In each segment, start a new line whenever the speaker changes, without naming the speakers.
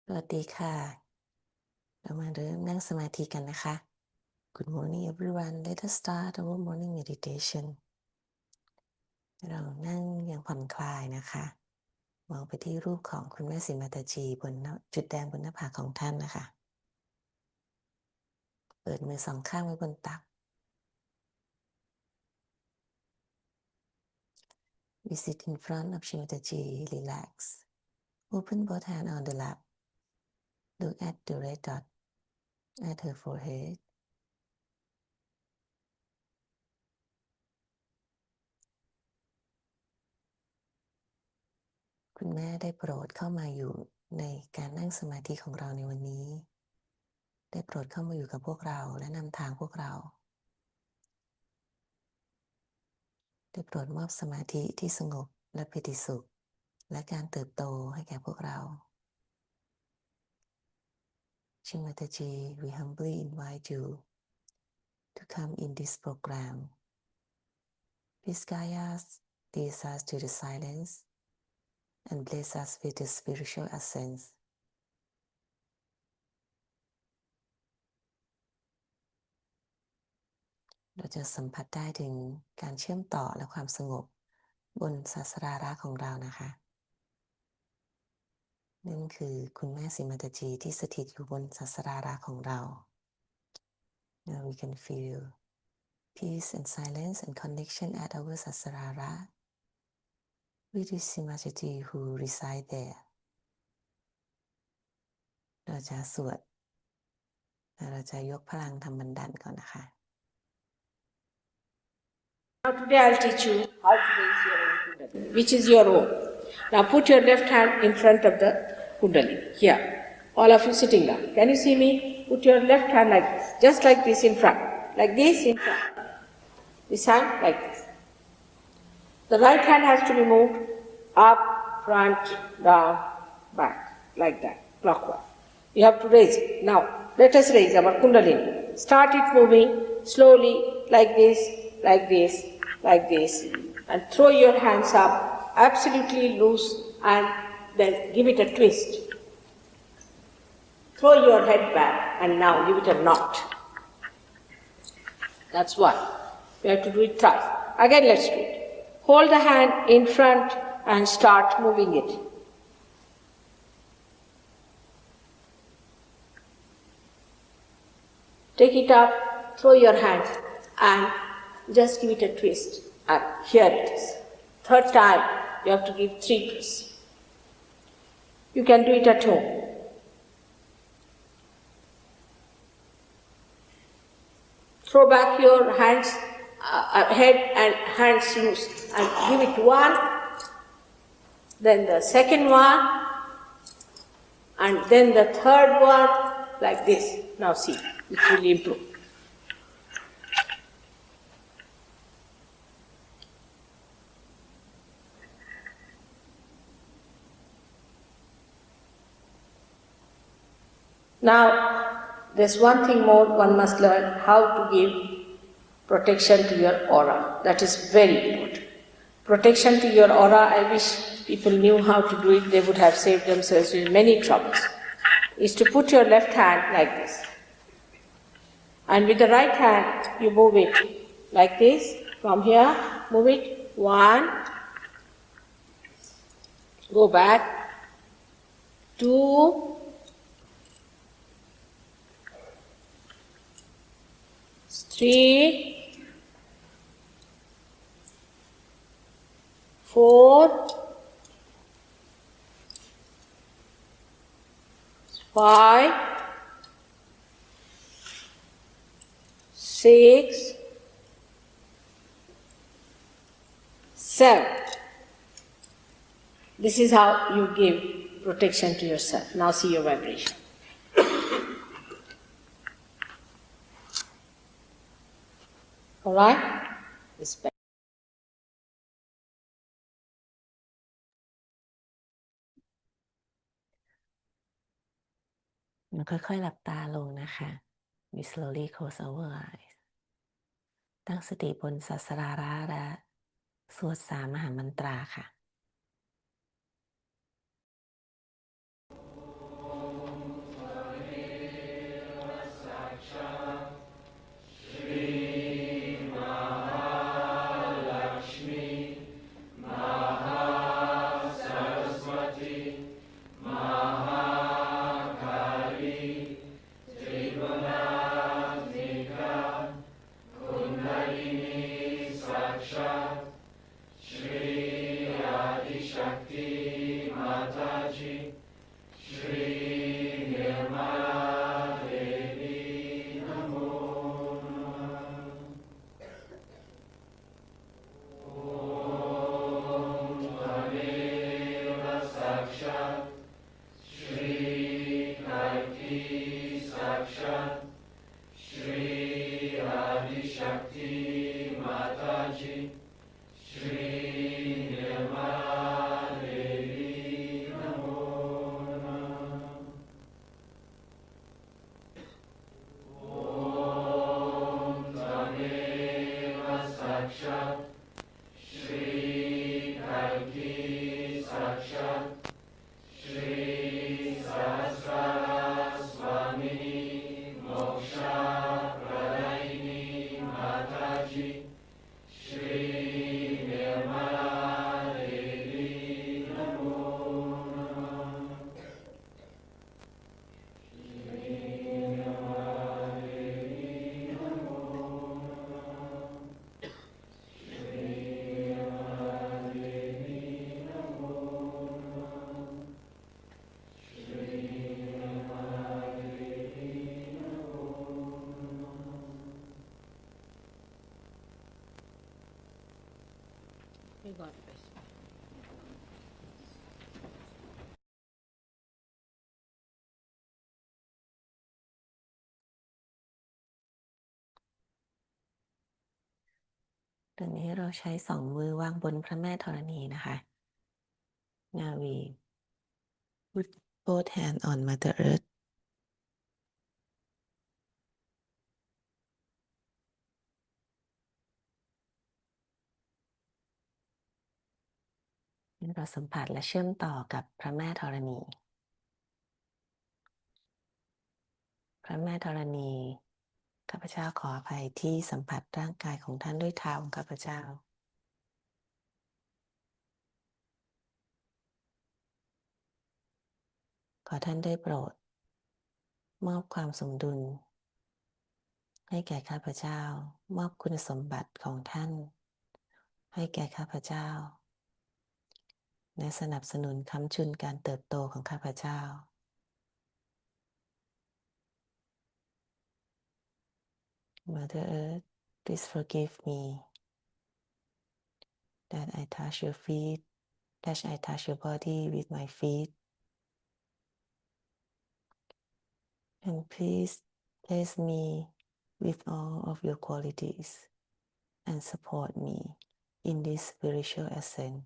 สวัสดีค่ะเรามาเริ่มนั่งสมาธิกันนะคะ Good morning everyone. Let us start our morning meditation. เรานั่งอย่างผ่อนคลายนะคะมองไปที่รูปของคุณแม่ศรีมาตาจีบนจุดแดงบนหน้าผากของท่านนะคะเปิดมือสองข้างไว้บนตัก We sit in front of Shrimataji, relax. Open both hands on the lap. Look at the red dot at her forehead. คุณแม่ได้โปรดเข้ามาอยู่ในการนั่งสมาธิของเราในวันนี้ได้โปรดเข้ามาอยู่กับพวกเราและนำทางพวกเราได้โปรดมอบสมาธิที่สงบและปิติสุขและการเติบโตให้แก่พวกเรา Shrimataji, we humbly invite you to come in this program. Please guide us, lead us to the silence, and bless us with the spiritual essence.เราจะสัมผัสได้ถึงการเชื่อมต่อและความสงบบนศาสราระของเรานะคะนั่นคือคุณแม่ศรีมาตาจีที่สถิตอยู่บนศาสราระของเรา Now we can feel peace and silence and connection at our sasarara with the Simaji who reside there เราจะสวดเราจะยกพลังธรรมบันดาลก่อนนะคะ
Now today I'll teach you how to raise your own Kundalini, which is your own. Now put your left hand in front of the Kundalini, here. All of you sitting down. Can you see me? Put your left hand like this, just like this in front. Like this in front. This hand like this. The right hand has to be moved up, front, down, back, like that, clockwise. You have to raise it. Now, let us raise our Kundalini. Start it moving slowly, like this, like this, like this, and throw your hands up, absolutely loose, and then give it a twist. Throw your head back, and now give it a knot. That's one. We have to do it twice. Again, let's do it. Hold the hand in front and start moving it. Take it up, throw your hand, and just give it a twist. And here it is. Third time, you have to give 3 twists. You can do it at home. Throw back your hands, head and hands loose, and give it one, then the second one, and then the third one, like this. Now see, it will improve. Now, there's one thing more one must learn, how to give protection to your aura. That is very important. Protection to your aura, I wish people knew how to do it, they would have saved themselves with many troubles. Is to put your left hand like this. And with the right hand, you move it like this. From here, move it. 1. Go back. 2. 3, 4, 5, 6, 7. This is how you give protection to yourself. Now see your vibration. All right? Respect.
เราค่อยๆหลับตาลงนะคะ We slowly close our eyes ตั้งสติบนศาสราระและสวด3 มหามันตราค่ะ
May God bless.
ตอนนี้เราใช้สองมือวางบนพระแม่ธรณีนะคะ Now we put both hands on Mother Earth.เราสัมผัสและเชื่อมต่อกับพระแม่ธรณี พระแม่ธรณีข้าพเจ้าขออภัยที่สัมผัสร่างกายของท่านด้วยเท้าของข้าพเจ้า ขอท่านได้โปรดมอบความสมดุลให้แก่ข้าพเจ้ามอบคุณสมบัติของท่านให้แก่ข้าพเจ้าและสนับสนุนค้ำจุนการเติบโตของข้าพเจ้า Mother Earth, please forgive me that I touch your feet, that I touch your body with my feet, and please bless me with all of your qualities and support me in this spiritual ascent.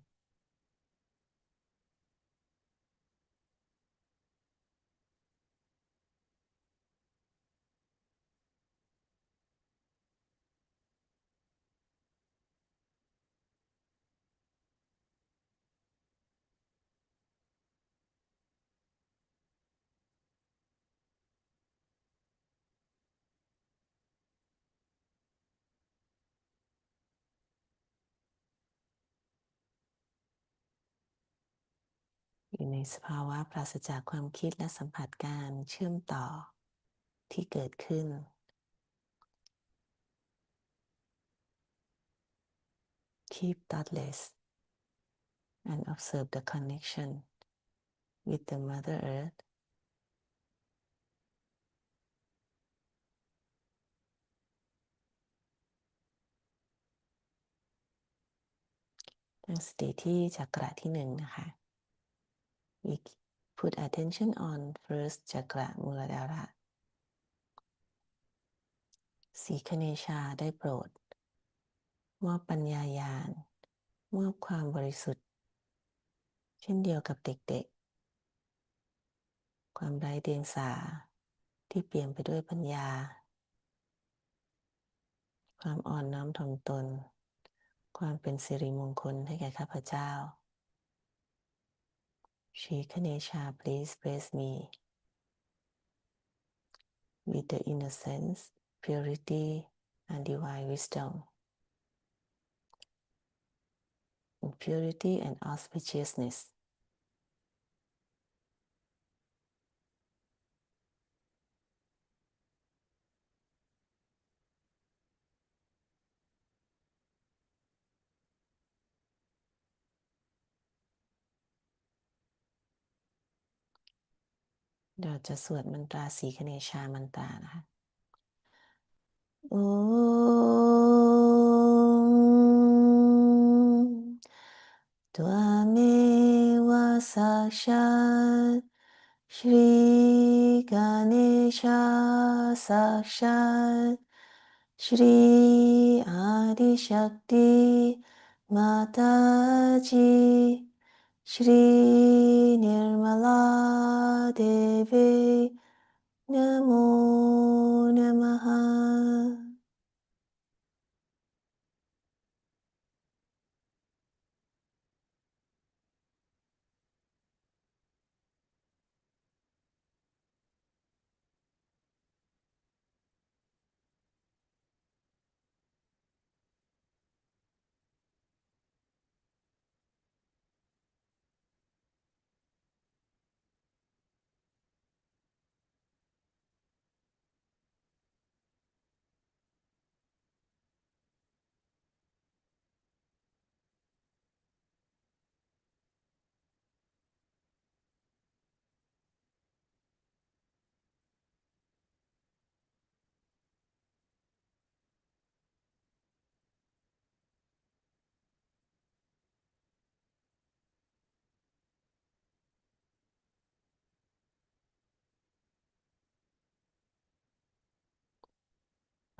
อยู่ในสภาวะปราศจากความคิดและสัมผัสการเชื่อมต่อที่เกิดขึ้น Keep thoughtless and observe the connection with the Mother Earth. ตั้งสติที่จักระที่หนึ่งนะคะ We put attention on first chakra Muladhara สีคเนชาได้โปรดมอบปัญญาญาณมอบความบริสุทธิ์เช่นเดียวกับเด็กๆความไร้เดียงสาที่เปี่ยมไปด้วยปัญญาความอ่อนน้อมถ่อมตนความเป็นสิริมงคลให้แก่ข้าพเจ้า Shri Ganesha, please bless me with the innocence, purity, and divine wisdom, and purity and auspiciousness. เราจะสวดมันตราสีคเนชามันตรานะคะโอม त्वमेव साक्षात् Shri Ganesha Sakshat Shri Adi Shakti Mataji Shri Nirmala Devi Namo Namaha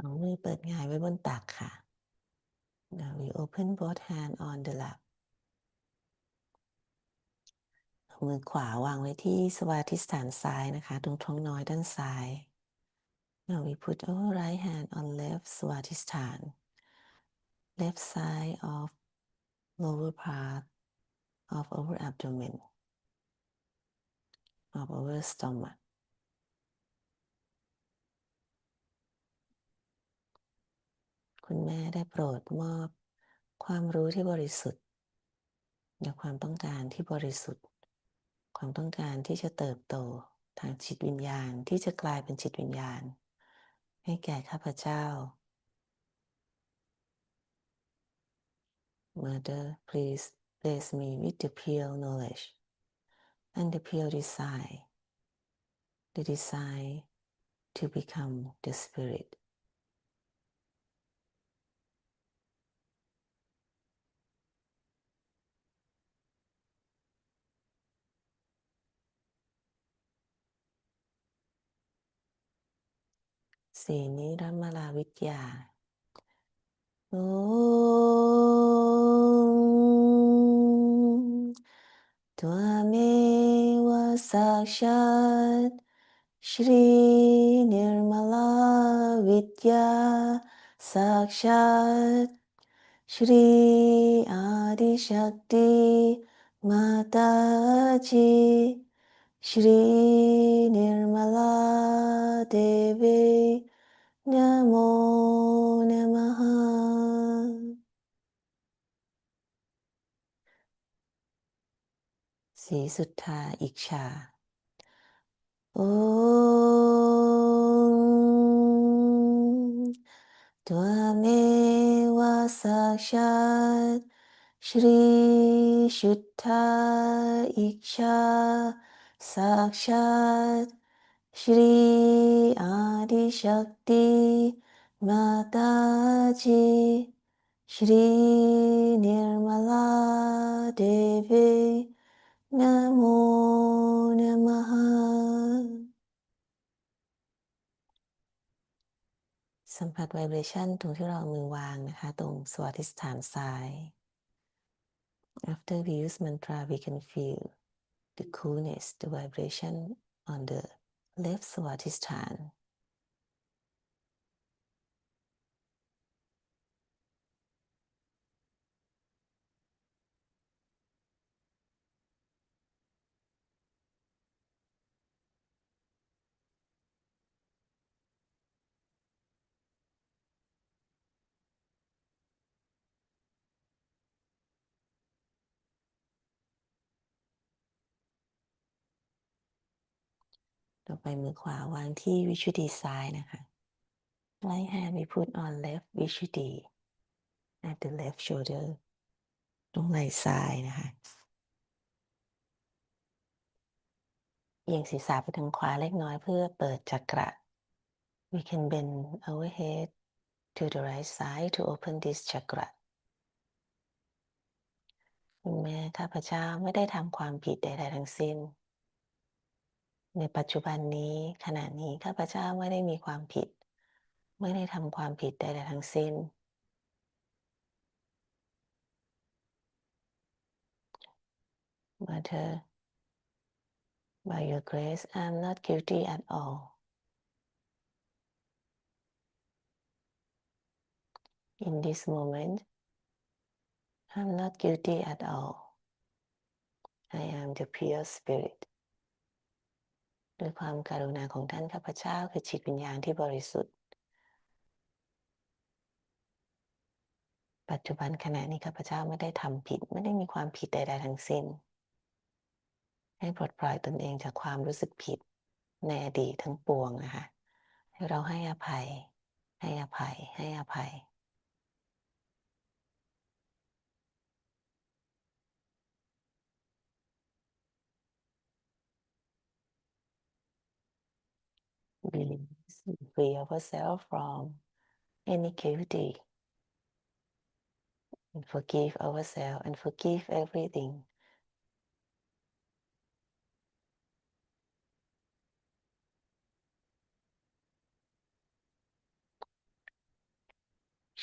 เอามือเปิดหงายไว้บนตักค่ะ Now we open both hands on the lap เอามือขวาวางไว้ที่สวาทิสถานซ้ายนะคะตรงท้องน้อยด้านซ้าย Now we put our right hand on left สวาทิสถาน left side of lower part of our abdomen of our stomach คุณแม่ได้โปรดมอบความรู้ที่บริสุทธิ์และความต้องการที่บริสุทธิ์ความต้องการที่จะเติบโตทางจิตวิญญาณที่จะกลายเป็นจิตวิญญาณให้แก่ข้าพเจ้า Mother please bless me with the pure knowledge and the pure desire the desire to become the spiritสีนิรัมมาลาวิทยาโอมตัวเมวะสักชัดชรีนิรมลาวิทยาสักชัดชรีอาดิชักติมาตาจิชรีนิรมลาเดวีนะโมนะมหาสีสุทธาอิกชาโอมตัวเมวะสักชัดชรีชุทธาอิกชาสักชัดชรีอาดิชักติมาตาจิชรีนิรมลาเดวีนะโมนะมหาสัมผัสไวเบรชั่นตรงที่เรามือวางนะคะตรงสวาทิสถานซ้าย After we use mantra we can feel the coolness the vibration on the left สวาทิสถาน ต่อไปมือขวาวางที่วิชุดีซ้ายนะคะ Right hand we put on left วิชุดี at the left shoulder ตรงไหล่ซ้ายนะคะเอียงศีรษะไปทางขวาเล็กน้อยเพื่อเปิดจักระ We can bend our head to the right side to open this chakra คุณแม่ข้าพเจ้าไม่ได้ทำความผิดใดๆทั้งสิ้น ในปัจจุบันนี้ขณะนี้ข้าพเจ้าไม่ได้มีความผิดไม่ได้ทำความผิดใดๆทั้งสิ้น Mother, by your grace, I am not guilty at all. In this moment, I am not guilty at all. I am the pure spirit. ด้วยความกรุณาของท่านข้าพเจ้าคือจิตวิญญาณที่บริสุทธิ์ปัจจุบันขณะนี้ข้าพเจ้าไม่ได้ทำผิดไม่ได้มีความผิดใดๆทั้งสิ้นให้ปลดปล่อยตนเองจากความรู้สึกผิดในอดีตทั้งปวงนะคะให้เราให้อภัยให้อภัยให้อภัย Release, free ourselves from any guilty and forgive ourselves and forgive everything.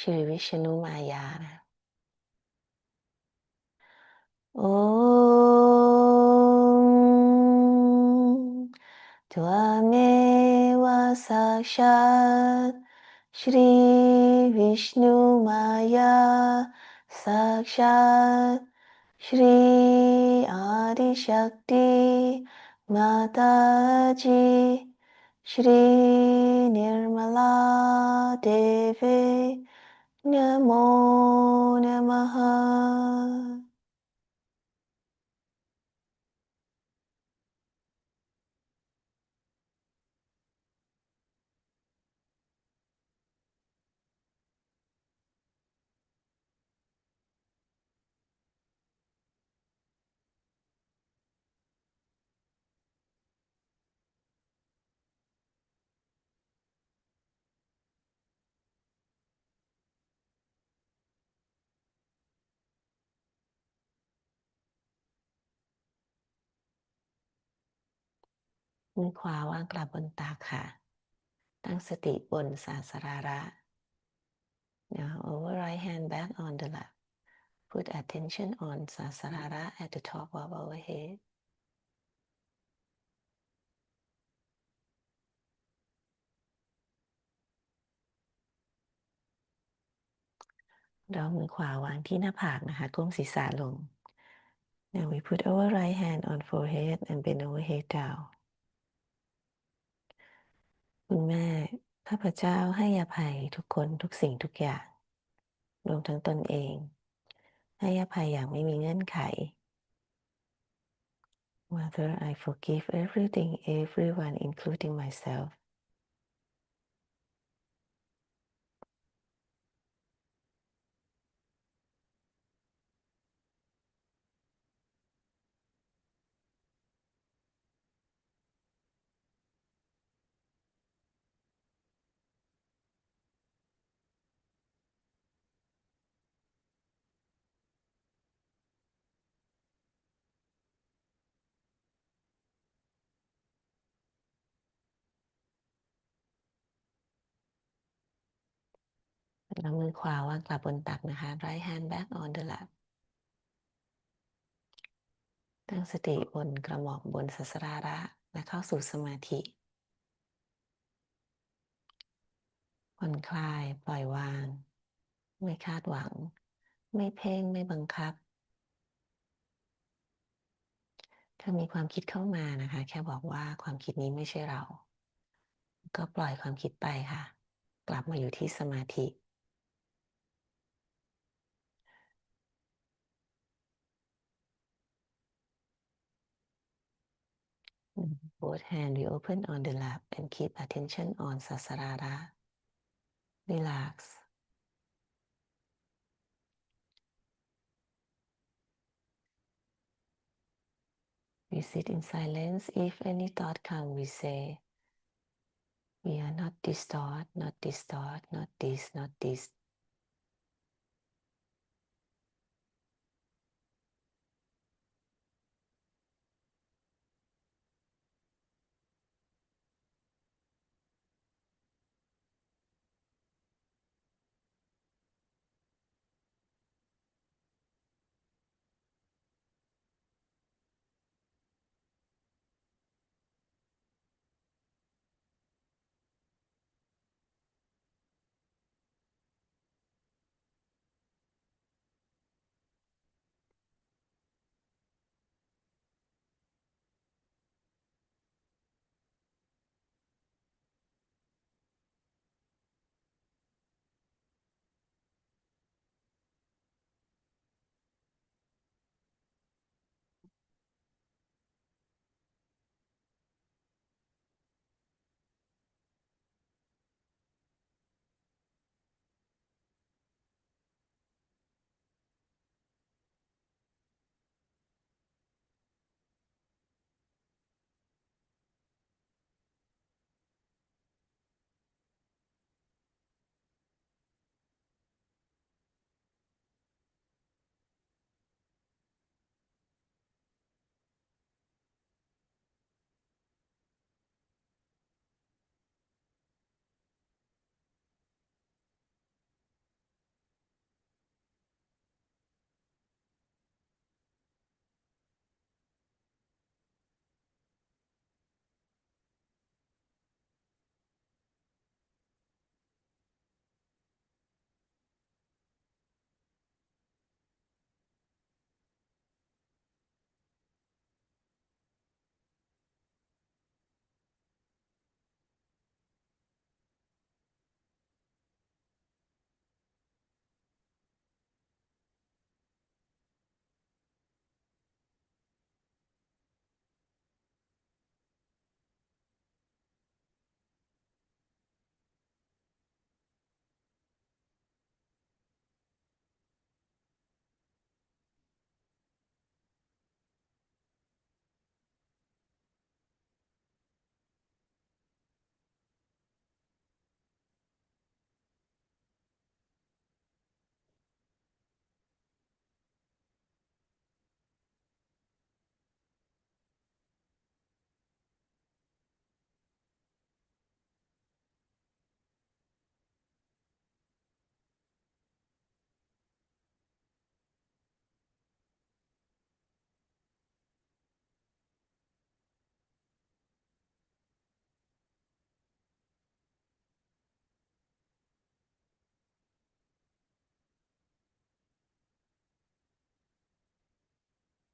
ชื่อวิชนุมายานะโอ้त्वमेव साक्षात् श्री विष्णुमाया साक्षात् श्री आदिशक्ति माताजी श्री निर्मला देवी नमो नमः มือขวาวางกลับบนตักค่ะตั้งสติบนศาสราระ Now over right hand back on the lap. Put attention on sasarara at the top of our head. เรามือขวาวางที่หน้าผากนะคะก้มศีรษะลง Now we put our right hand on forehead and bend our head down. คุณแม่ข้าพเจ้าให้อภัยทุกคนทุกสิ่งทุกอย่างรวมทั้งตนเองให้อภัยอย่างไม่มีเงื่อนไข Mother, I forgive everything, everyone, including myself.แล้วมือขวาวางกลับบนตักนะคะ Right hand back on the lap. ตั้งสติบนกระหม่อมบนศาสราระและเข้าสู่สมาธิผ่อนคลายปล่อยวางไม่คาดหวังไม่เพ่งไม่บังคับถ้ามีความคิดเข้ามานะคะแค่บอกว่าความคิดนี้ไม่ใช่เราก็ปล่อยความคิดไปค่ะกลับมาอยู่ที่สมาธิ Both hand we open on the lap and keep attention on sasarara. Relax. We sit in silence. If any thought come, we say, we are not this thought, not this thought, not this, not this.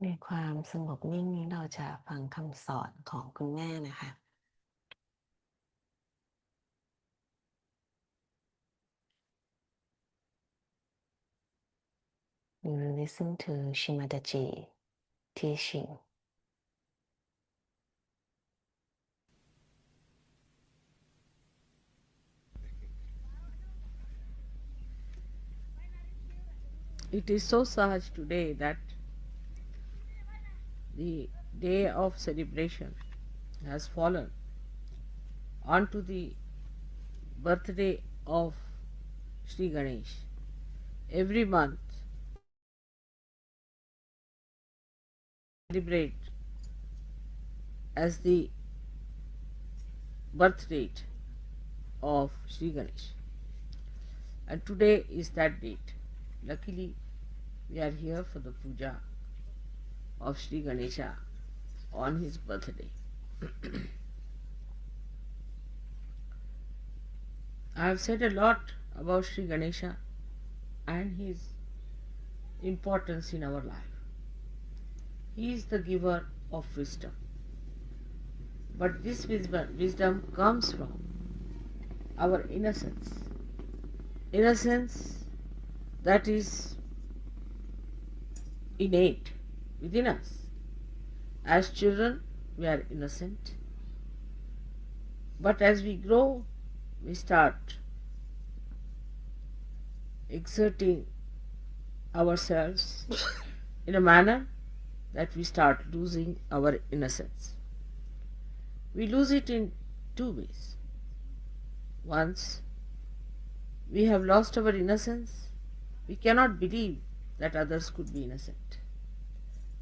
ในความสงบนิ่งนี้เราจะฟังคำสอนของคุณแม่นะคะ You will listen to Shimadaji teaching.
It is so Sahaj today that the day of celebration has fallen onto the birthday of Sri Ganesh. Every month celebrate as the birth date of Sri Ganesh, and today is that date. Luckily, we are here for the puja of Sri Ganesha on his birthday. I have said a lot about Sri Ganesha and his importance in our life. He is the giver of wisdom. But this wisdom comes from our innocence. Innocence that is innate within us. As children, we are innocent. But as we grow, we start exerting ourselves in a manner that we start losing our innocence. We lose it in two ways. Once we have lost our innocence, we cannot believe that others could be innocent.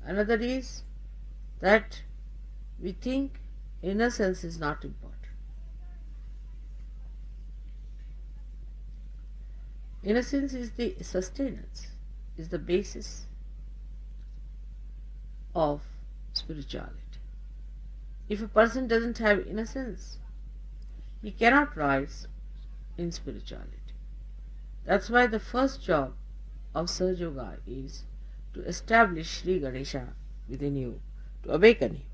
Another is that we think innocence is not important. Innocence is the sustenance, is the basis of spirituality. If a person doesn't have innocence, he cannot rise in spirituality. That's why the first job of Sahaja Yoga is to establish Sri Ganesha within you, to awaken him.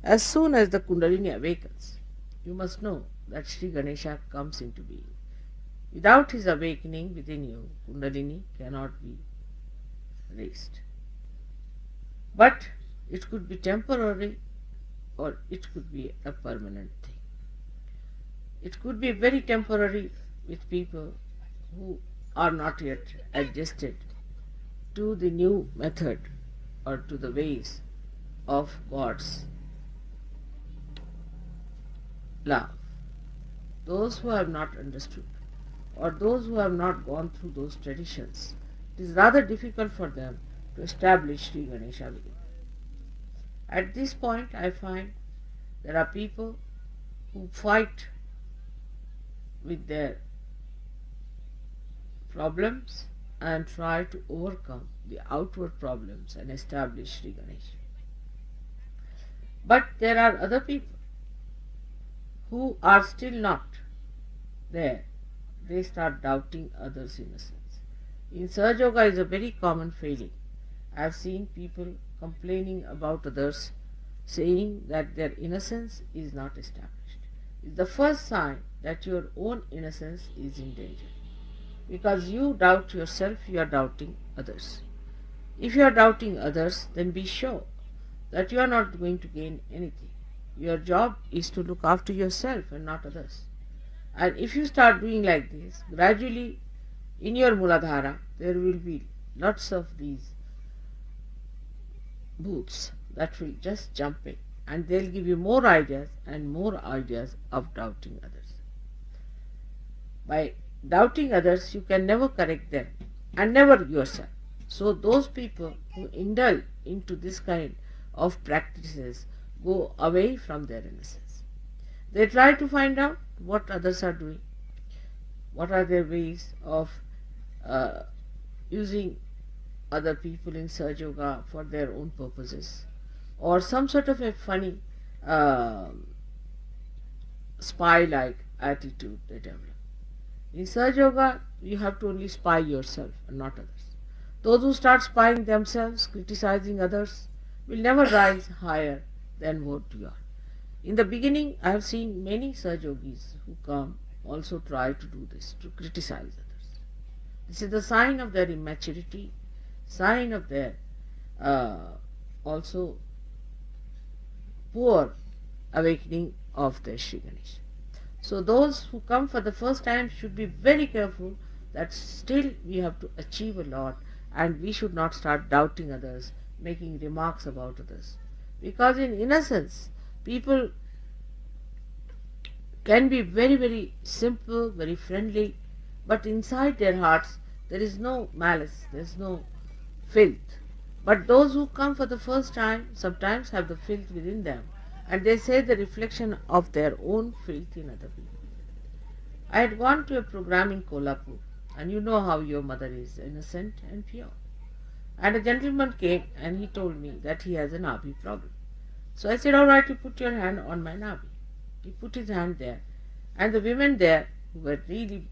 As soon as the Kundalini awakens, you must know that Sri Ganesha comes into being. Without his awakening within you, Kundalini cannot be raised. But it could be temporary or it could be a permanent thing. It could be very temporary with people who are not yet adjusted to the new method or to the ways of God's love. Those who have not understood or those who have not gone through those traditions, it is rather difficult for them to establish Sri Ganesha within. At this point, I find there are people who fight with their problems and try to overcome the outward problems and establish Sri Ganesha. But there are other people who are still not there. They start doubting others' innocence. In Sahaja Yoga is a very common failing. I have seen people complaining about others, saying that their innocence is not established. It's the first sign that your own innocence is in danger. Because you doubt yourself, you are doubting others. If you are doubting others, then be sure that you are not going to gain anything. Your job is to look after yourself and not others. And if you start doing like this, gradually in your Muladhara, there will be lots of these booths that will just jump in and they'll give you more ideas and more ideas of doubting others. By doubting others, you can never correct them and never yourself. So those people who indulge into this kind of practices go away from their innocence. They try to find out what others are doing, what are their ways of using other people in Sahaja Yoga for their own purposes, or some sort of a funny spy-like attitude they develop. In Sahaja Yoga, you have to only spy yourself and not others. Those who start spying themselves, criticizing others, will never rise higher than what you are. In the beginning, I have seen many such yogis who come also try to do this, to criticize others. This is the sign of their immaturity, sign of their also poor awakening of their Sri Ganesh. So those who come for the first time should be very careful that still we have to achieve a lot, and we should not start doubting others, making remarks about others. Because in innocence, people can be very, very simple, very friendly, but inside their hearts there is no malice, there is no filth. But those who come for the first time sometimes have the filth within them, and they say the reflection of their own filth in other people. I had gone to a program in Kolhapur, and you know how your mother is, innocent and pure. And a gentleman came and he told me that he has a Nabi problem. So I said, all right, you put your hand on my Nabi. He put his hand there, and the women there, who were really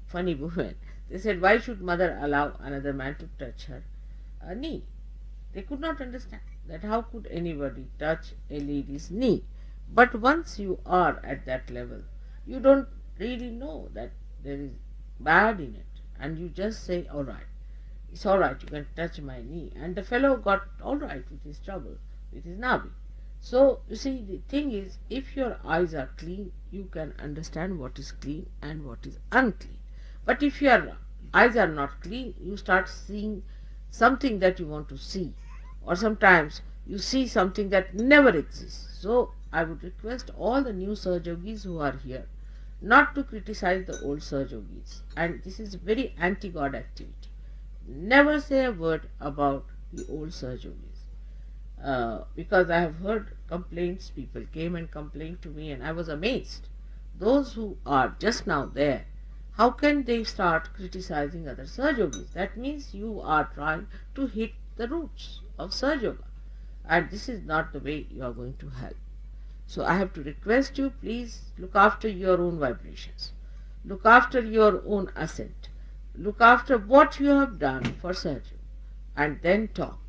funny women, they said, why should mother allow another man to touch her knee? They could not understand that how could anybody touch a lady's knee. But once you are at that level, you don't really know that there is bad in it, and you just say, all right, it's all right, you can touch my knee. And the fellow got all right with his trouble, with his Nabi. So, you see, the thing is, if your eyes are clean, you can understand what is clean and what is unclean. But if your eyes are not clean, you start seeing something that you want to see, or sometimes you see something that never exists. So, I would request all the new Sahaja Yogis who are here not to criticize the old Sahaja Yogis. And this is very anti-God activity. Never say a word about the old Sahaja Yogis. Because I have heard complaints, people came and complained to me, and I was amazed. Those who are just now there, how can they start criticizing other Sahaja Yogis? That means you are trying to hit the roots of Sahaja Yoga, and this is not the way you are going to help. So I have to request you, please look after your own vibrations, look after your own ascent, look after what you have done for Sahaja Yoga, and then talk.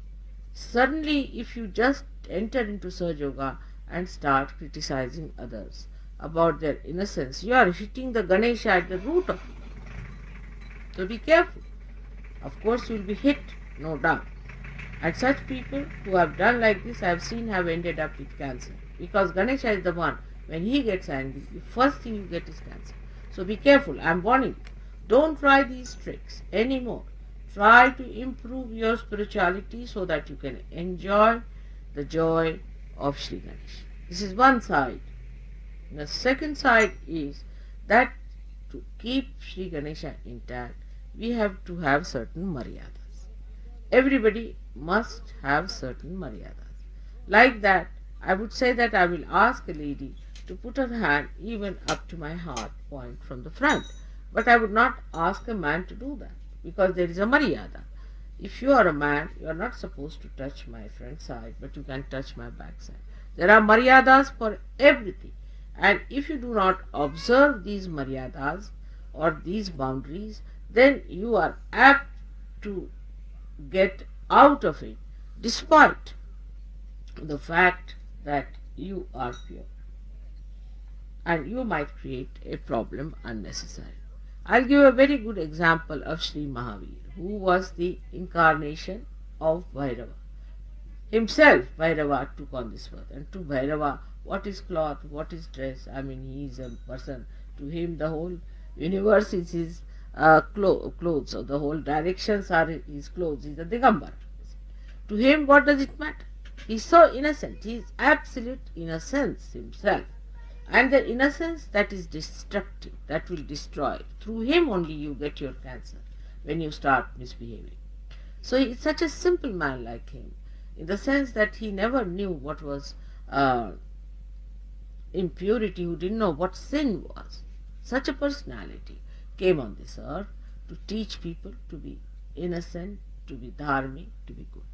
Suddenly, if you just enter into Sahaja Yoga and start criticizing others about their innocence, you are hitting the Ganesha at the root of it. So be careful. Of course, you will be hit, no doubt. And such people who have done like this, I have seen have ended up with cancer. Because Ganesha is the one, when he gets angry, the first thing you get is cancer. So be careful, I am warning you. Don't try these tricks anymore. Try to improve your spirituality so that you can enjoy the joy of Sri Ganesh. This is one side. The second side is that to keep Sri Ganesha intact, we have to have certain maryadas. Everybody must have certain maryadas. Like that, I would say that I will ask a lady to put her hand even up to my heart point from the front. But I would not ask a man to do that, because there is a maryada. If you are a man, you are not supposed to touch my front side, but you can touch my back side. There are maryadas for everything. And if you do not observe these maryadas or these boundaries, then you are apt to get out of it, despite the fact that you are pure. And you might create a problem unnecessarily. I'll give a very good example of Sri Mahavir, who was the incarnation of Bhairava. Himself, Bhairava took on this birth. And to Bhairava, what is cloth, what is dress? I mean, he is a person. To him, the whole universe is his clothes, or the whole directions are his clothes. He is a Digambar. To him, what does it matter? He is so innocent. He is absolute innocence himself. And the innocence that is destructive, that will destroy. Through him only you get your cancer when you start misbehaving. So he is such a simple man like him, in the sense that he never knew what was impurity, who didn't know what sin was. Such a personality came on this earth to teach people to be innocent, to be dharmic, to be good.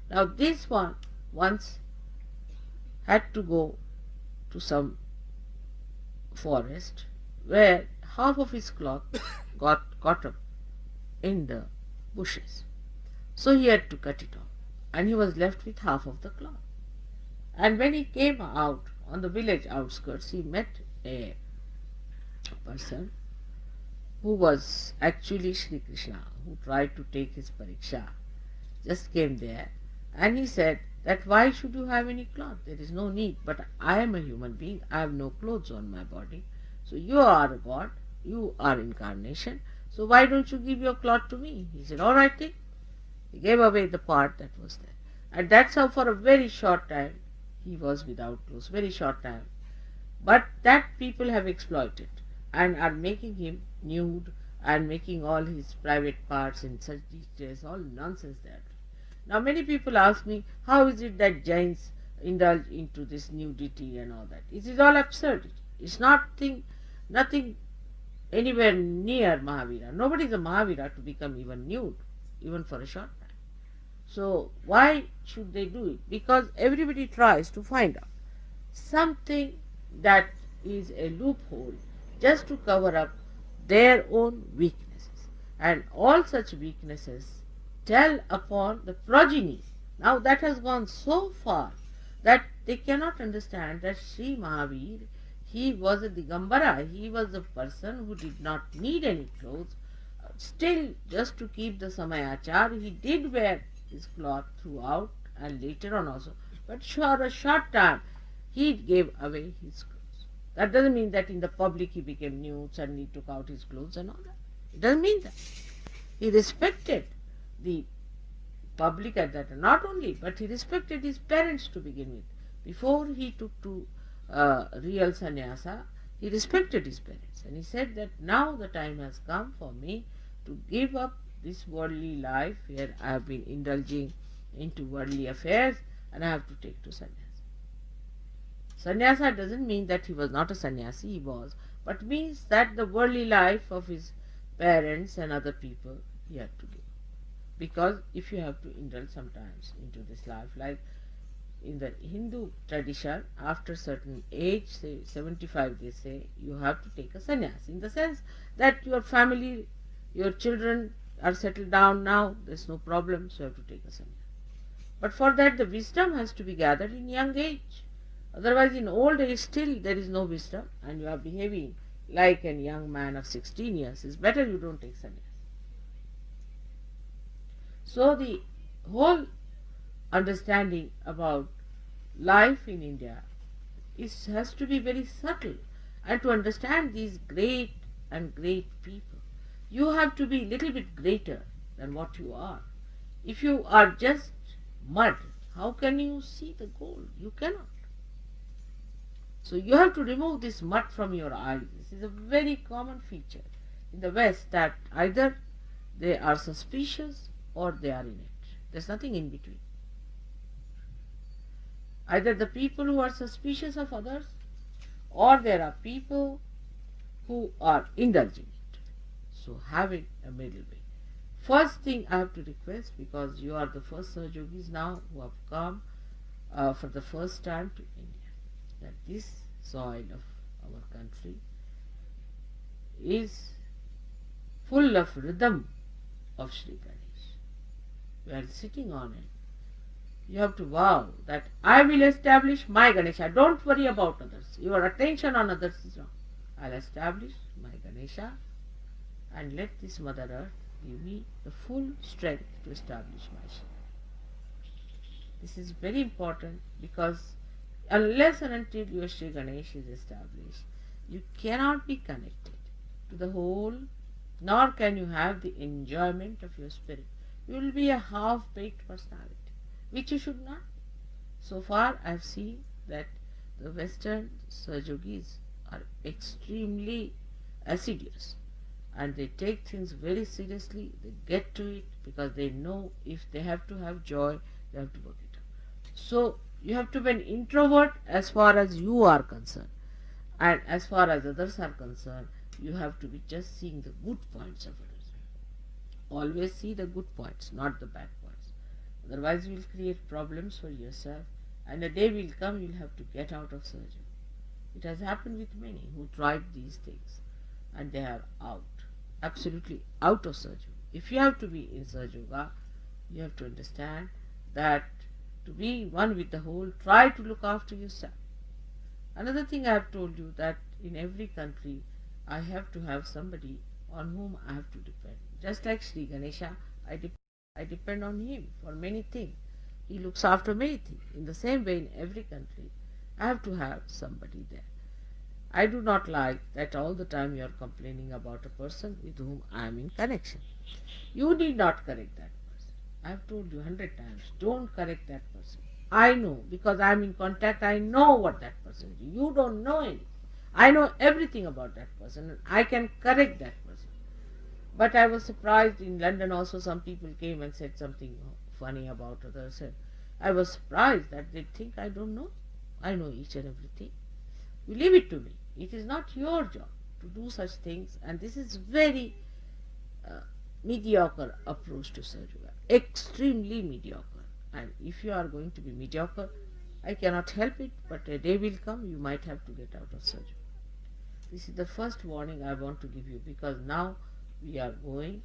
Now this one once had to go to some forest where half of his cloth got caught up in the bushes.
So he had to cut it off, and he was left with half of the cloth. And when he came out on the village outskirts, he met a person who was actually Sri Krishna, who tried to take his pariksha, just came there, and he said that why should you have any cloth? There is no need, but I am a human being, I have no clothes on my body. So you are a god, you are incarnation, so why don't you give your cloth to me? He said, all right, take. He gave away the part that was there. And that's how for a very short time he was without clothes, very short time. But that people have exploited and are making him nude and making all his private parts in such details, all nonsense there. Now many people ask me, how is it that Jains indulge into this nudity and all that? It is all absurd. It's nothing anywhere near Mahavira. Nobody is a Mahavira to become even nude, even for a short time. So why should they do it? Because everybody tries to find out something that is a loophole just to cover up their own weaknesses. And all such weaknesses tell upon the progeny. Now that has gone so far that they cannot understand that Sri Mahavir, he was a Digambara, he was a person who did not need any clothes. Still, just to keep the Samayachar, he did wear his cloth throughout and later on also. But for a short time, he gave away his clothes. That doesn't mean that in the public he became nude, suddenly took out his clothes and all that. It doesn't mean that. He respected the public at that time. Not only, but he respected his parents to begin with. Before he took to real sannyasa, he respected his parents. And he said that now the time has come for me to give up this worldly life where I have been indulging into worldly affairs, and I have to take to sannyasa. Sannyasa doesn't mean that he was not a sannyasi, he was, but means that the worldly life of his parents and other people he had to give. Because if you have to indulge sometimes into this life, like in the Hindu tradition, after certain age, say 75, they say, you have to take a sannyas, in the sense that your family, your children are settled down now, there's no problem, so you have to take a sannyas. But for that the wisdom has to be gathered in young age. Otherwise in old age still there is no wisdom and you are behaving like a young man of 16 years. It's better you don't take sannyas. So the whole understanding about life in India has to be very subtle, and to understand these great people, you have to be a little bit greater than what you are. If you are just mud, how can you see the gold? You cannot. So you have to remove this mud from your eyes. This is a very common feature in the West, that either they are suspicious or they are in it. There's nothing in between. Either the people who are suspicious of others, or there are people who are indulging it. So having a middle way. First thing I have to request, because you are the first Sahajogis now who have come for the first time to India, that this soil of our country is full of rhythm of Sri Ganesh. We are sitting on it. You have to vow that I will establish my Ganesha. Don't worry about others. Your attention on others is wrong. I'll establish my Ganesha and let this Mother Earth give me the full strength to establish my Shiva. This is very important, because unless and until your Sri Ganesh is established, you cannot be connected to the whole, nor can you have the enjoyment of your spirit. You will be a half-baked personality, which you should not. So far I have seen that the Western Sahajogis are extremely assiduous and they take things very seriously. They get to it because they know if they have to have joy, they have to work it out. So you have to be an introvert as far as you are concerned, and as far as others are concerned, you have to be just seeing the good points of others. Always see the good points, not the bad points. Otherwise you will create problems for yourself, and a day will come you will have to get out of Sahaja. It has happened with many who tried these things and they are out, absolutely out of Sahaja. If you have to be in Sahaja Yoga, You have to understand that to be one with the whole, try to look after yourself. Another thing I have told you, that in every country I have to have somebody on whom I have to depend. Just like Sri Ganesha, I depend on him for many things. He looks after many things. In the same way, in every country, I have to have somebody there. I do not like that all the time you are complaining about a person with whom I am in connection. You need not correct that person. I have told you 100 times, don't correct that person. I know, because I am in contact, I know what that person is. You don't know anything. I know everything about that person and I can correct that person. But I was surprised in London also, some people came and said something funny about others. I was surprised that they think I don't know. I know each and everything. You leave it to me. It is not your job to do such things, and this is very mediocre approach to surgery. Extremely mediocre. And if you are going to be mediocre, I cannot help it, but a day will come you might have to get out of surgery. This is the first warning I want to give you, because now we are going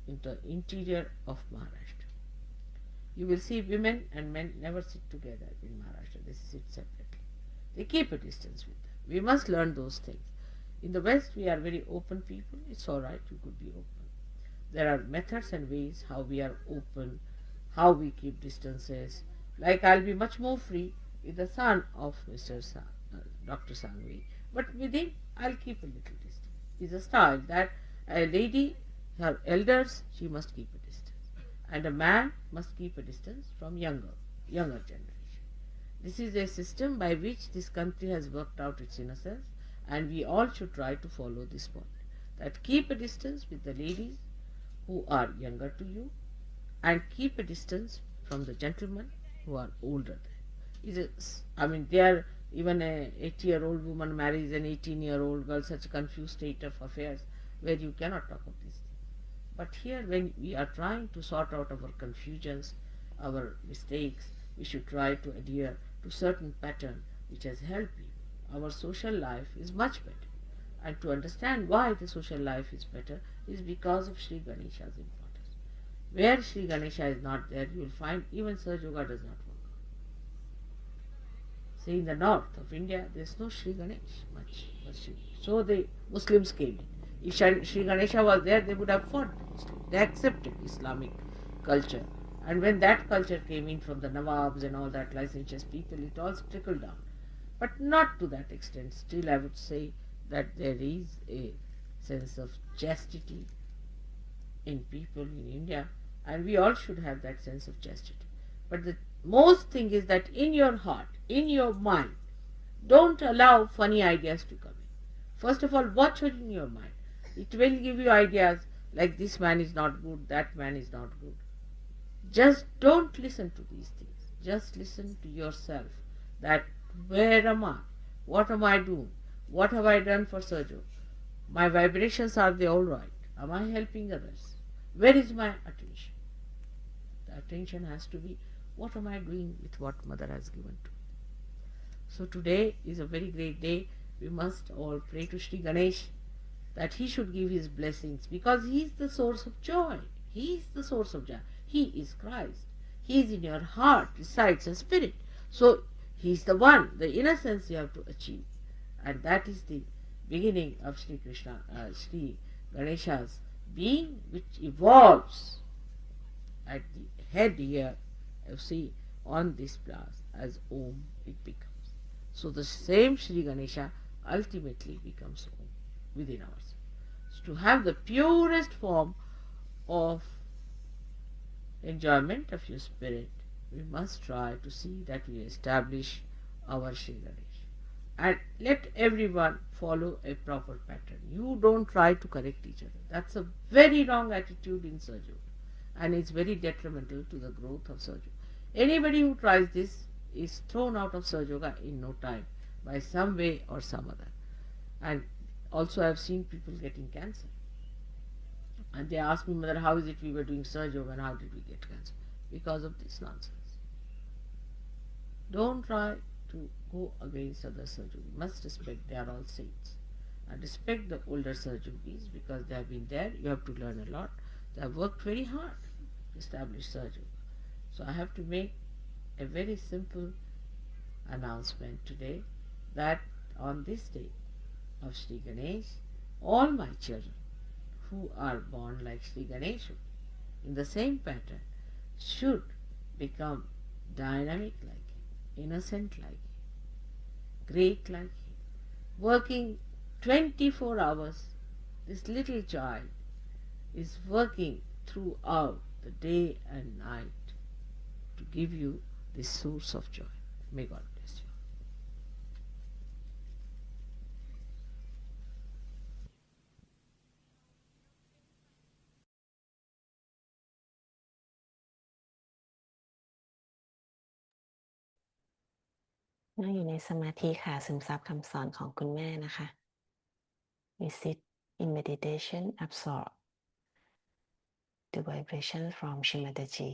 into the interior of Maharashtra. You will see women and men never sit together in Maharashtra. They sit separately. They keep a distance with them. We must learn those things. In the West, we are very open people. It's all right, you could be open. There are methods and ways how we are open, how we keep distances. Like I'll be much more free with the son of Dr. Sangvi, but with him I'll keep a little distance. It's a style that a lady, her elders, she must keep a distance, and a man must keep a distance from younger generation. This is a system by which this country has worked out its innocence, and we all should try to follow this point. That keep a distance with the ladies who are younger to you, and keep a distance from the gentlemen who are older than. They are, even a 80-year-old woman marries an 18-year-old girl, such a confused state of affairs where you cannot talk of these things. But here, when we are trying to sort out our confusions, our mistakes, we should try to adhere to certain pattern which has helped people. Our social life is much better. And to understand why the social life is better is because of Sri Ganesha's importance. Where Sri Ganesha is not there, you will find even Sahaja Yoga does not work. Say in the north of India, there is no Sri Ganesh much. So the Muslims came in. If Sri Ganesha was there, they would have fought. They accepted Islamic culture. And when that culture came in from the Nawabs and all that licentious people, it all trickled down. But not to that extent. Still, I would say that there is a sense of chastity in people in India, and we all should have that sense of chastity. But the most thing is that in your heart, in your mind, don't allow funny ideas to come in. First of all, watch what in your mind. It will give you ideas like this man is not good, that man is not good. Just don't listen to these things. Just listen to yourself, that where am I? What am I doing? What have I done for Sahaja? My vibrations, are they all right? Am I helping others? Where is my attention? The attention has to be, what am I doing with what Mother has given to me? So today is a very great day. We must all pray to Sri Ganesh that he should give his blessings, because he is the source of joy. He is the source of joy. He is Christ. He is in your heart, resides a spirit. So he is the one, the innocence you have to achieve. And that is the beginning of Sri Ganesha's being, which evolves at the head here, you see, on this glass, as Om it becomes. So the same Sri Ganesha ultimately becomes Om within ourselves. So to have the purest form of enjoyment of your spirit, we must try to see that we establish our Sri Ganesha. And let everyone follow a proper pattern. You don't try to correct each other. That's a very wrong attitude in Sahaja Yoga, and it's very detrimental to the growth of Sahaja Yoga. Anybody who tries this is thrown out of Sahaja Yoga in no time, by some way or some other. And also I have seen people getting cancer. And they ask me, Mother, how is it we were doing Sahaja Yoga and how did we get cancer? Because of this nonsense. Don't try to go against other Sahaja Yogis. You must respect, they are all saints. And respect the older Sahaja Yogis, because they have been there. You have to learn a lot. They have worked very hard. establish Sahaja Yoga. So I have to make a very simple announcement today that on this day of Sri Ganesh, all my children who are born like Sri Ganesha in the same pattern should become dynamic like him, innocent like him, great like him, working 24 hours. This little child is working throughout the day and night to give you this source of joy. May God bless you.
นั่งอยู่ในสมาธิค่ะซึมซับคำสอนของคุณแม่นะคะ We sit in meditation, absorb the vibration from Shrimadaji.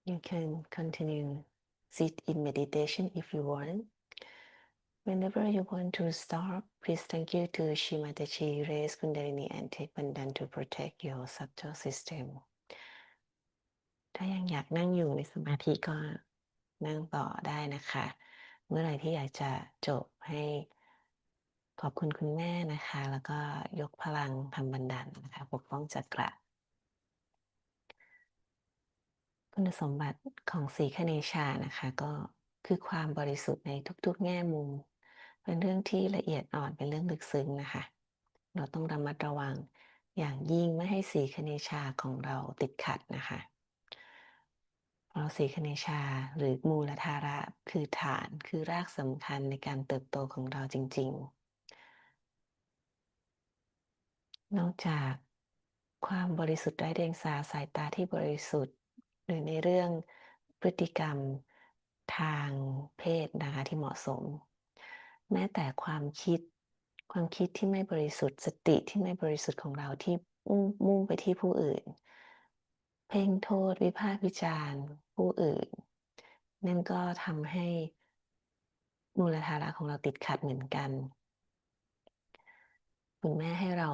You can continue sit in meditation if you want. Whenever you want to stop, please thank you to Shimatachi, raise Kundalini and take Bandhan to protect your subtle system. ถ้ายังอยากนั่งอยู่ในสมาธิก็นั่งต่อได้นะคะ เมื่อไหร่ที่อยากจะจบให้ขอบคุณคุณแม่นะคะ แล้วก็ยกพลังทำบันดาลนะคะปกป้องจักระ คุณสมบัติของสีคเนชานะคะก็คือความบริสุทธิ์ในทุกๆแง่มุมเป็นเรื่องที่ละเอียดอ่อนเป็นเรื่องลึกซึ้งนะคะเราต้องระมัดระวังอย่างยิ่งไม่ให้สีคเนชาของเราติดขัดนะคะเพราะสีคเนชาหรือมูลธาระคือฐานคือรากสำคัญในการเติบโตของเราจริงๆนอกจากความบริสุทธิ์ไร้เดียงสาสายตาที่บริสุทธิ์หรือในเรื่องพฤติกรรมทางเพศนะคะที่เหมาะสมแม้แต่ความคิดที่ไม่บริสุทธิ์สติที่ไม่บริสุทธิ์ของเราที่มุ่งไปที่ผู้อื่นเพ่งโทษวิพากษ์วิจารณ์ผู้อื่นนั่นก็ทำให้มูลธาระของเราติดขัดเหมือนกันคุณแม่ให้เรา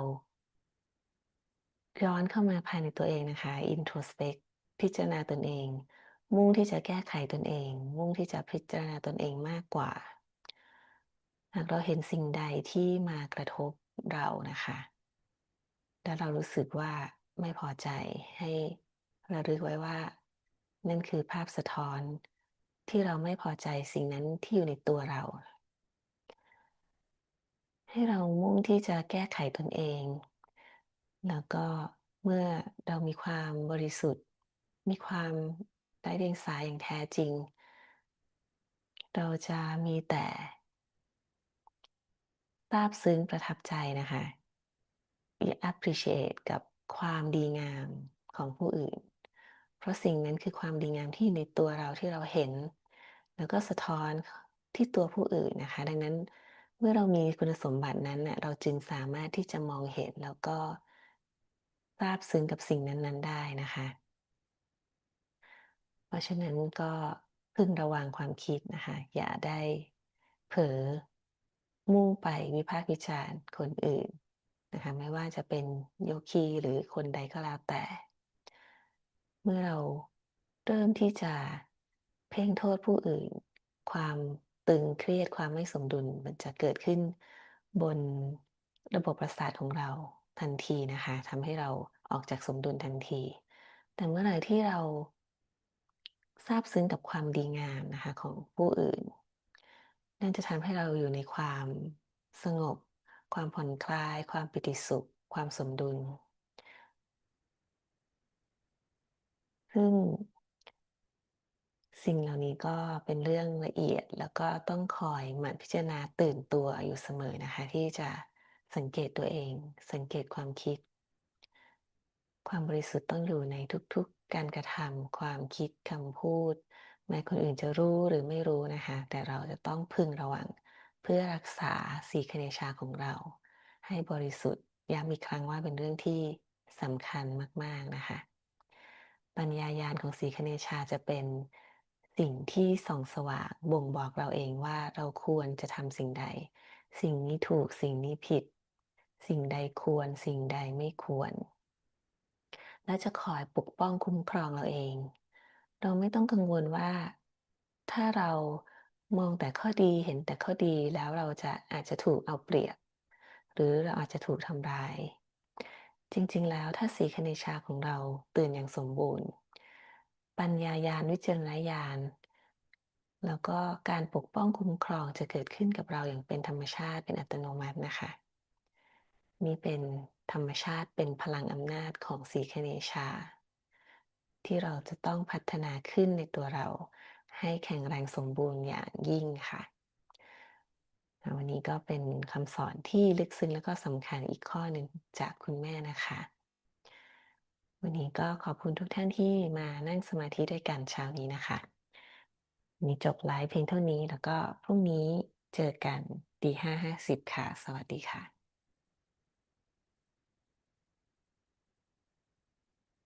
ย้อนเข้ามาภายในตัวเองนะคะ introspect พิจารณาตนเองมุ่งที่จะแก้ไขตนเองมุ่งที่จะพิจารณาตนเองมากกว่าหากเราเห็นสิ่งใดที่มากระทบเรานะคะและเรารู้สึกว่าไม่พอใจให้ระลึกไว้ว่านั่นคือภาพสะท้อนที่เราไม่พอใจสิ่งนั้นที่อยู่ในตัวเราให้เรามุ่งที่จะแก้ไขตนเองแล้วก็เมื่อเรามีความบริสุทธิ์มีความไร้เดียงสาอย่างแท้จริงเราจะมีแต่ซาบซึ้งประทับใจนะคะ appreciate กับความดีงามของผู้อื่นเพราะสิ่งนั้นคือความดีงามที่อยู่ในตัวเราที่เราเห็นแล้วก็สะท้อนที่ตัวผู้อื่นนะคะดังนั้นเมื่อเรามีคุณสมบัตินั้นเราจึงสามารถที่จะมองเห็นแล้วก็ซาบซึ้งกับสิ่งนั้นๆได้นะคะเพราะฉะนั้นก็พึงระวังความคิดนะคะอย่าได้เผลอมุ่งไปวิพากษ์วิจารณ์คนอื่นนะคะไม่ว่าจะเป็นโยคีหรือคนใดก็แล้วแต่เมื่อเราเริ่มที่จะเพ่งโทษผู้อื่นความตึงเครียดความไม่สมดุลมันจะเกิดขึ้นบนระบบประสาทของเราทันทีนะคะทำให้เราออกจากสมดุลทันทีแต่เมื่อไหร่ที่เราซาบซึ้งกับความดีงามนะคะของผู้อื่นนั่นจะทำให้เราอยู่ในความสงบความผ่อนคลายความปิติสุขความสมดุลซึ่งสิ่งเหล่านี้ก็เป็นเรื่องละเอียดแล้วก็ต้องคอยหมั่นพิจารณาตื่นตัวอยู่เสมอนะคะที่จะสังเกตตัวเองสังเกตความคิดความบริสุทธิ์ต้องอยู่ในทุกๆการกระทำความคิดคำพูดแม้คนอื่นจะรู้หรือไม่รู้นะคะแต่เราจะต้องพึงระวังเพื่อรักษาสีคเนชาของเราให้บริสุทธิ์ย้ำอีกครั้งว่าเป็นเรื่องที่สำคัญมากๆนะคะปัญญาญาณของสีคเนชาจะเป็นสิ่งที่ส่องสว่างบ่งบอกเราเองว่าเราควรจะทำสิ่งใดสิ่งนี้ถูกสิ่งนี้ผิดสิ่งใดควรสิ่งใดไม่ควรและจะคอยปกป้องคุ้มครองเราเองเราไม่ต้องกังวลว่าถ้าเรามองแต่ข้อดีเห็นแต่ข้อดีแล้วเราอาจจะถูกเอาเปรียบหรือเราอาจจะถูกทำร้ายจริงๆแล้วถ้าสีคเนชาของเราตื่นอย่างสมบูรณ์ปัญญาญาณวิจารณญาณแล้วก็การปกป้องคุ้มครองจะเกิดขึ้นกับเราอย่างเป็นธรรมชาติเป็นอัตโนมัตินะคะนี่เป็นธรรมชาติเป็นพลังอำนาจของสีคเนชาที่เราจะต้องพัฒนาขึ้นในตัวเราให้แข็งแรงสมบูรณ์อย่างยิ่งค่ะวันนี้ก็เป็นคำสอนที่ลึกซึ้งแล้วก็สำคัญอีกข้อหนึ่งจากคุณแม่นะคะวันนี้ก็ขอบคุณทุกท่านที่มานั่งสมาธิด้วยกันเช้านี้นะคะวันนี้จบไลฟ์เพียงเท่านี้แล้วก็พรุ่งนี้เจอกันตี 5:50 ค่ะสวัสดีค่ะ